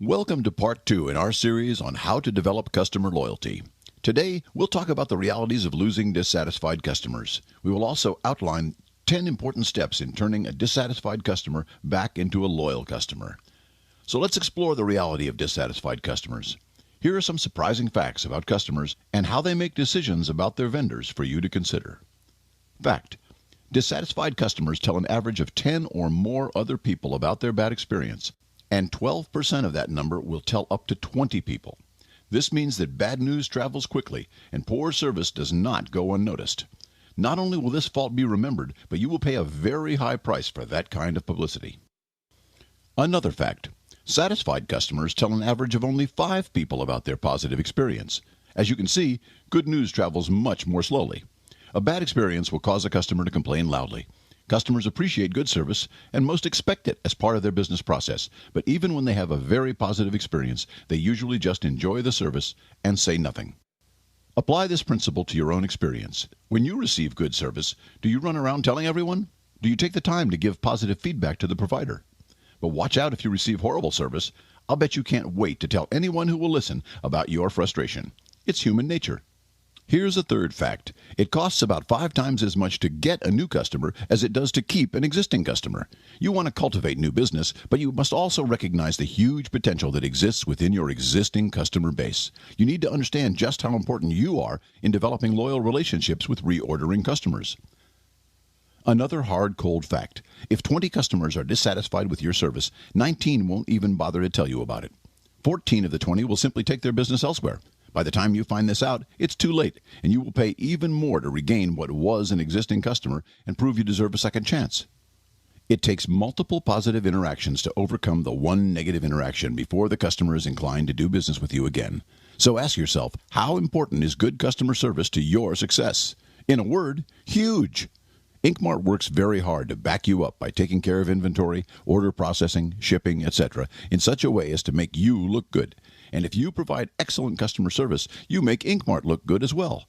Welcome to part 2 in our series on how to develop customer loyalty. Today, we'll talk about the realities of losing dissatisfied customers. We will also outline 10 important steps in turning a dissatisfied customer back into a loyal customer. So let's explore the reality of dissatisfied customers. Here are some surprising facts about customers and how they make decisions about their vendors for you to consider. Fact: dissatisfied customers tell an average of 10 or more other people about their bad experience, and 12% of that number will tell up to 20 people. This means that bad news travels quickly, and poor service does not go unnoticed. Not only will this fault be remembered, but you will pay a very high price for that kind of publicity. Another fact: satisfied customers tell an average of only 5 people about their positive experience. As you can see, good news travels much more slowly. A bad experience will cause a customer to complain loudly. Customers appreciate good service and most expect it as part of their business process, but even when they have a very positive experience, they usually just enjoy the service and say nothing. Apply this principle to your own experience. When you receive good service, do you run around telling everyone? Do you take the time to give positive feedback to the provider? But watch out if you receive horrible service. I'll bet you can't wait to tell anyone who will listen about your frustration. It's human nature. Here's a third fact: it costs about 5 times as much to get a new customer as it does to keep an existing customer. You want to cultivate new business, but you must also recognize the huge potential that exists within your existing customer base. You need to understand just how important you are in developing loyal relationships with reordering customers. Another hard, cold fact: if 20 customers are dissatisfied with your service, 19 won't even bother to tell you about it. 14 of the 20 will simply take their business elsewhere. By the time you find this out, it's too late, and you will pay even more to regain what was an existing customer and prove you deserve a second chance. It takes multiple positive interactions to overcome the one negative interaction before the customer is inclined to do business with you again. So ask yourself, how important is good customer service to your success? In a word, huge! Inkmart works very hard to back you up by taking care of inventory, order processing, shipping, etc. in such a way as to make you look good. And if you provide excellent customer service, you make Inkmart look good as well.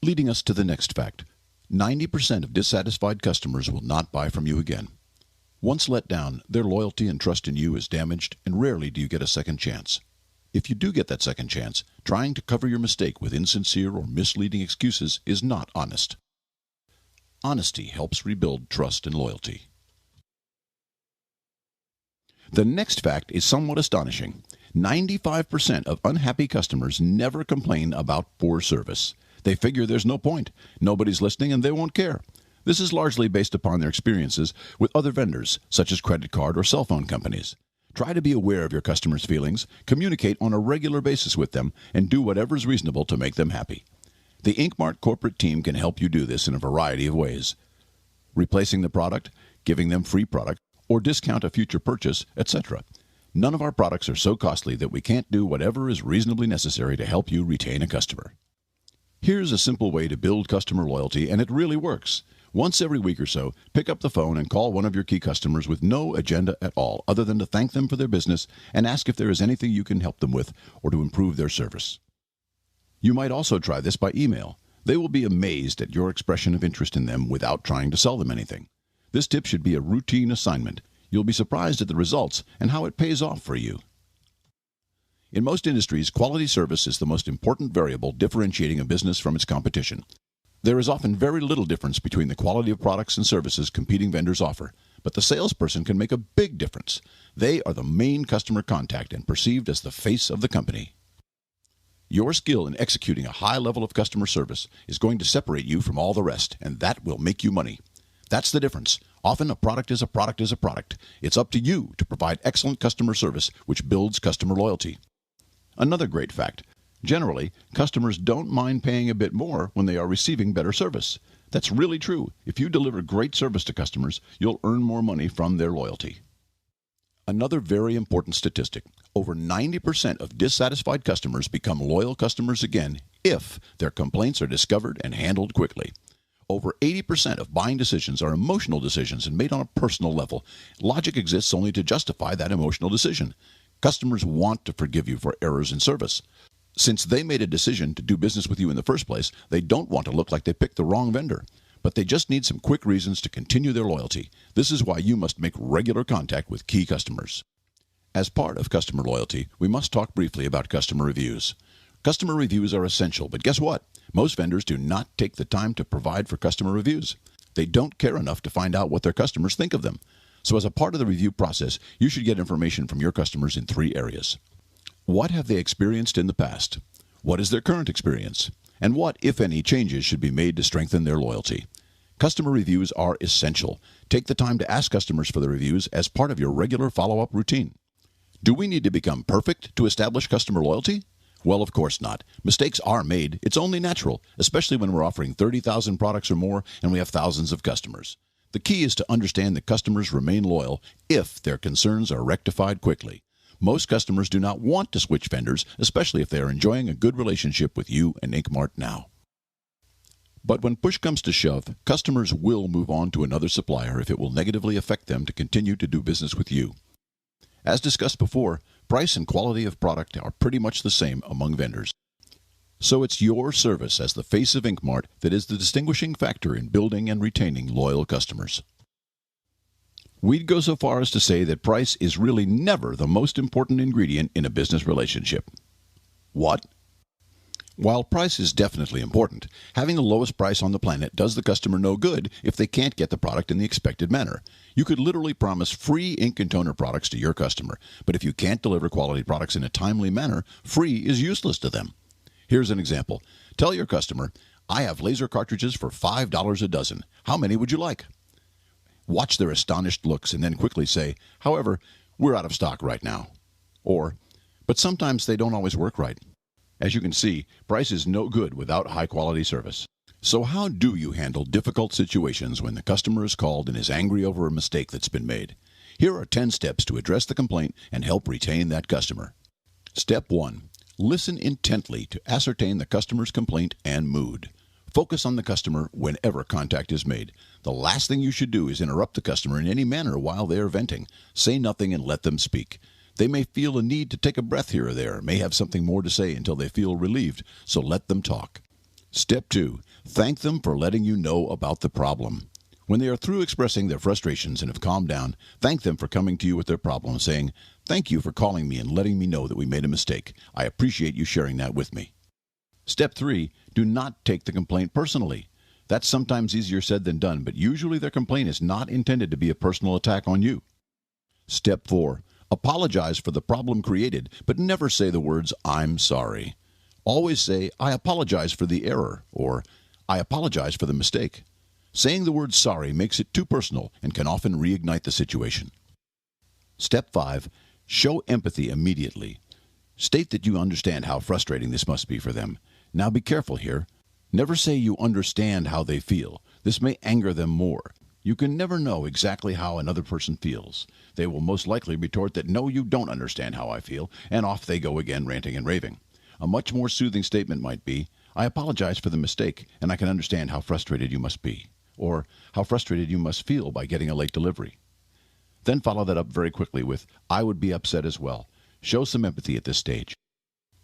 Leading us to the next fact: 90% of dissatisfied customers will not buy from you again. Once let down, their loyalty and trust in you is damaged, and rarely do you get a second chance. If you do get that second chance, trying to cover your mistake with insincere or misleading excuses is not honest. Honesty helps rebuild trust and loyalty. The next fact is somewhat astonishing. 95% of unhappy customers never complain about poor service. They figure there's no point. Nobody's listening and they won't care. This is largely based upon their experiences with other vendors, such as credit card or cell phone companies. Try to be aware of your customers' feelings, communicate on a regular basis with them, and do whatever is reasonable to make them happy. The Inkmart corporate team can help you do this in a variety of ways: replacing the product, giving them free product, or discount a future purchase, etc. None of our products are so costly that we can't do whatever is reasonably necessary to help you retain a customer. Here's a simple way to build customer loyalty, and it really works. Once every week or so, pick up the phone and call one of your key customers with no agenda at all, other than to thank them for their business and ask if there is anything you can help them with or to improve their service. You might also try this by email. They will be amazed at your expression of interest in them without trying to sell them anything. This tip should be a routine assignment. You'll be surprised at the results and how it pays off for you. In most industries, quality service is the most important variable differentiating a business from its competition. There is often very little difference between the quality of products and services competing vendors offer, but the salesperson can make a big difference. They are the main customer contact and perceived as the face of the company. Your skill in executing a high level of customer service is going to separate you from all the rest, and that will make you money. That's the difference. Often a product is a product is a product. It's up to you to provide excellent customer service, which builds customer loyalty. Another great fact: generally, customers don't mind paying a bit more when they are receiving better service. That's really true. If you deliver great service to customers, you'll earn more money from their loyalty. Another very important statistic: over 90% of dissatisfied customers become loyal customers again if their complaints are discovered and handled quickly. Over 80% of buying decisions are emotional decisions and made on a personal level. Logic exists only to justify that emotional decision. Customers want to forgive you for errors in service. Since they made a decision to do business with you in the first place, they don't want to look like they picked the wrong vendor. but they just need some quick reasons to continue their loyalty. This is why you must make regular contact with key customers. As part of customer loyalty, we must talk briefly about customer reviews. Customer reviews are essential, but guess what? Most vendors do not take the time to provide for customer reviews. They don't care enough to find out what their customers think of them. So as a part of the review process, you should get information from your customers in 3 areas. What have they experienced in the past? What is their current experience? And what, if any, changes should be made to strengthen their loyalty? Customer reviews are essential. Take the time to ask customers for the reviews as part of your regular follow-up routine. Do we need to become perfect to establish customer loyalty? Well, of course not. Mistakes are made. It's only natural, especially when we're offering 30,000 products or more and we have thousands of customers. The key is to understand that customers remain loyal if their concerns are rectified quickly. Most customers do not want to switch vendors, especially if they are enjoying a good relationship with you and Inkmart now. But when push comes to shove, customers will move on to another supplier if it will negatively affect them to continue to do business with you. As discussed before, price and quality of product are pretty much the same among vendors. So it's your service as the face of Inkmart that is the distinguishing factor in building and retaining loyal customers. We'd go so far as to say that price is really never the most important ingredient in a business relationship. What? While price is definitely important, having the lowest price on the planet does the customer no good if they can't get the product in the expected manner. You could literally promise free ink and toner products to your customer, but if you can't deliver quality products in a timely manner, free is useless to them. Here's an example. Tell your customer, I have laser cartridges for $5 a dozen. How many would you like? Watch their astonished looks and then quickly say, however, we're out of stock right now. Or, but sometimes they don't always work right. As you can see, price is no good without high-quality service. So how do you handle difficult situations when the customer is called and is angry over a mistake that's been made? Here are 10 steps to address the complaint and help retain that customer. Step 1. Listen intently to ascertain the customer's complaint and mood. Focus on the customer whenever contact is made. The last thing you should do is interrupt the customer in any manner while they are venting. Say nothing and let them speak. They may feel a need to take a breath here or there, may have something more to say until they feel relieved, so let them talk. Step 2. Thank them for letting you know about the problem. When they are through expressing their frustrations and have calmed down, thank them for coming to you with their problem, saying, "Thank you for calling me and letting me know that we made a mistake. I appreciate you sharing that with me." Step 3. Do not take the complaint personally. That's sometimes easier said than done, but usually their complaint is not intended to be a personal attack on you. Step 4. Apologize for the problem created, but never say the words, "I'm sorry." Always say, "I apologize for the error," or "I apologize for the mistake." Saying the word sorry makes it too personal and can often reignite the situation. Step 5. Show empathy immediately. State that you understand how frustrating this must be for them. Now be careful here. Never say you understand how they feel. This may anger them more. You can never know exactly how another person feels. They will most likely retort that, "No, you don't understand how I feel," and off they go again, ranting and raving. A much more soothing statement might be, "I apologize for the mistake, and I can understand how frustrated you must be," or "how frustrated you must feel by getting a late delivery." Then follow that up very quickly with, "I would be upset as well." Show some empathy at this stage.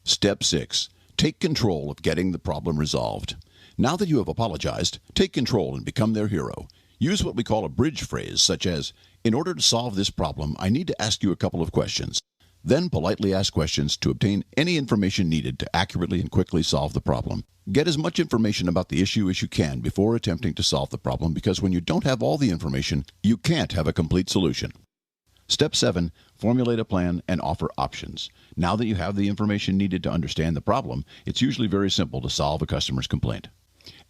Step 6. Take control of getting the problem resolved. Now that you have apologized, take control and become their hero. Use what we call a bridge phrase, such as, "In order to solve this problem, I need to ask you a couple of questions." Then politely ask questions to obtain any information needed to accurately and quickly solve the problem. Get as much information about the issue as you can before attempting to solve the problem, because when you don't have all the information, you can't have a complete solution. Step 7. Formulate a plan and offer options. Now that you have the information needed to understand the problem, it's usually very simple to solve a customer's complaint.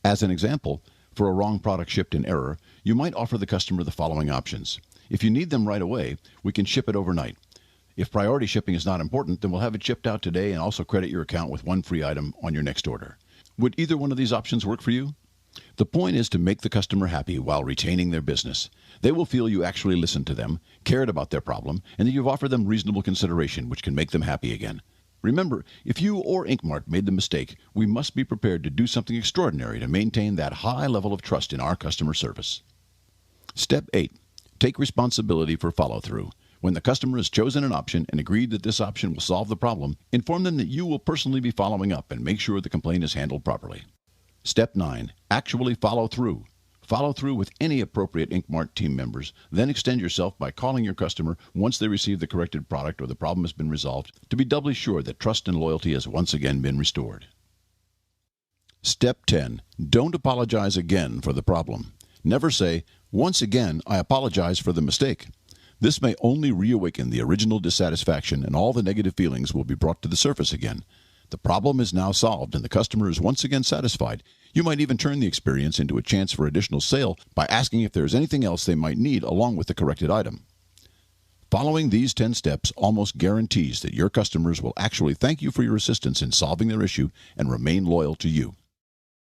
As an example, for a wrong product shipped in error, you might offer the customer the following options. If you need them right away, we can ship it overnight. If priority shipping is not important, then we'll have it shipped out today and also credit your account with one free item on your next order. Would either one of these options work for you? The point is to make the customer happy while retaining their business. They will feel you actually listened to them, cared about their problem, and that you've offered them reasonable consideration, which can make them happy again. Remember, if you or Inkmart made the mistake, we must be prepared to do something extraordinary to maintain that high level of trust in our customer service. Step 8. Take responsibility for follow-through. When the customer has chosen an option and agreed that this option will solve the problem, inform them that you will personally be following up and make sure the complaint is handled properly. Step 9. Actually follow through. Follow through with any appropriate InkMart team members, then extend yourself by calling your customer once they receive the corrected product or the problem has been resolved to be doubly sure that trust and loyalty has once again been restored. Step 10. Don't apologize again for the problem. Never say, "Once again, I apologize for the mistake." This may only reawaken the original dissatisfaction, and all the negative feelings will be brought to the surface again. The problem is now solved and the customer is once again satisfied. You might even turn the experience into a chance for additional sale by asking if there is anything else they might need along with the corrected item. Following these 10 steps almost guarantees that your customers will actually thank you for your assistance in solving their issue and remain loyal to you.